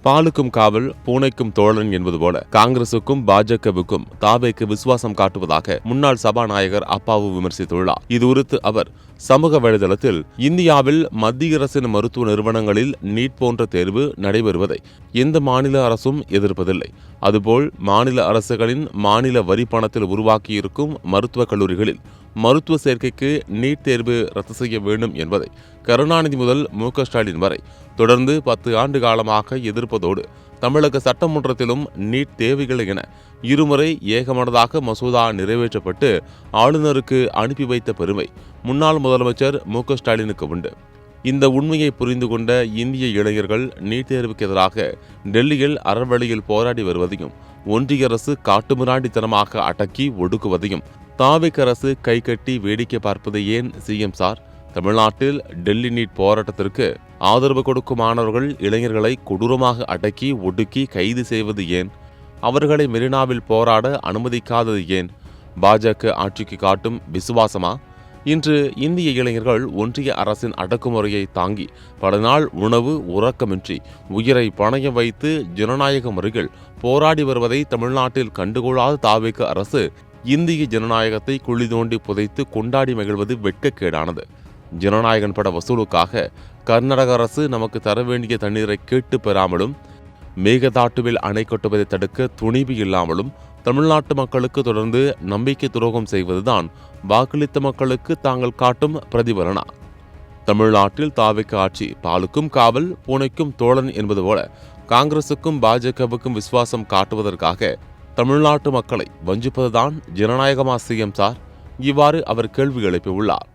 பாலுக்கும் காவல் பூனைக்கும் தோழன் என்பது போல காங்கிரசுக்கும் பாஜகவுக்கும் தாவேக்கு விசுவாசம் காட்டுவதாக முன்னாள் சபாநாயகர் அப்பாவு விமர்சித்துள்ளார். இது குறித்து அவர் சமூக வலைதளத்தில், இந்தியாவில் மத்திய அரசின் மருத்துவ நிறுவனங்களில் நீட் போன்ற தேர்வு நடைபெறுவதை எந்த மாநில அரசும் எதிர்ப்பதில்லை. அதுபோல் மாநில அரசுகளின் மாநில வரி பணத்தில் உருவாக்கியிருக்கும் மருத்துவக் கல்லூரிகளில் மருத்துவ சேர்க்கைக்கு நீட் தேர்வு ரத்து செய்ய வேண்டும் என்பதை கருணாநிதி முதல் மு.க.ஸ்டாலின் வரை தொடர்ந்து 10 ஆண்டு காலமாக எதிர்ப்பதோடு தமிழக சட்டமன்றத்திலும் நீட் தேவைகளை என இருமுறை ஏகமனதாக மசோதா நிறைவேற்றப்பட்டு ஆளுநருக்கு அனுப்பி வைத்த பெருமை முன்னாள் முதலமைச்சர் மு.க.ஸ்டாலினுக்கு உண்டு. இந்த உண்மையை புரிந்து கொண்ட இந்திய இளைஞர்கள் நீட் தேர்வுக்கு எதிராக டெல்லியில் அறவழியில் போராடி வருவதையும் ஒன்றிய அரசு காட்டுமிராண்டித்தனமாக அடக்கி ஒடுக்குவதையும் தாவேக் அரசு கைகட்டி வேடிக்கை பார்ப்பது ஏன் சிஎம் சார்? தமிழ்நாட்டில் டெல்லி நீட் போராட்டத்திற்கு ஆதரவு கொடுக்கும் மாணவர்கள் இளைஞர்களை கொடூரமாக அடக்கி ஒடுக்கி கைது செய்வது ஏன்? அவர்களை மெரினாவில் போராட அனுமதிக்காதது ஏன்? பாஜக ஆட்சிக்கு காட்டும் விசுவாசமா? இன்று இந்திய இளைஞர்கள் ஒன்றிய அரசின் அடக்குமுறையை தாங்கி பல நாள் உணவு உறக்கமின்றி உயிரை பணயம் வைத்து ஜனநாயக முறைகள் போராடி வருவதை தமிழ்நாட்டில் கண்டுகொள்ளாத தாவேக் அரசு இந்திய ஜனநாயகத்தை குழி தோண்டி புதைத்து கொண்டாடி மகிழ்வது வெட்கக்கேடானது. ஜனநாயகன் பட வசூலுக்காக கர்நாடக அரசு நமக்கு தர வேண்டிய தண்ணீரை கேட்டு பெறாமலும் மேகதாட்டுவில் அணை கட்டுவதை தடுக்க துணிவு இல்லாமலும் தமிழ்நாட்டு மக்களுக்கு தொடர்ந்து நம்பிக்கை துரோகம் செய்வதுதான் வாக்களித்த மக்களுக்கு தாங்கள் காட்டும் பிரதிபலனா? தமிழ்நாட்டில் தாவேக் ஆட்சி பாலுக்கும் காவல் பூனைக்கும் தோழன் என்பது போல காங்கிரசுக்கும் பாஜகவுக்கும் விசுவாசம் காட்டுவதற்காக தமிழ்நாட்டு மக்களை வஞ்சிப்பதுதான் ஜனநாயகமா சிஎம் சார்? இவ்வாறு அவர் கேள்வி எழுப்பியுள்ளார்.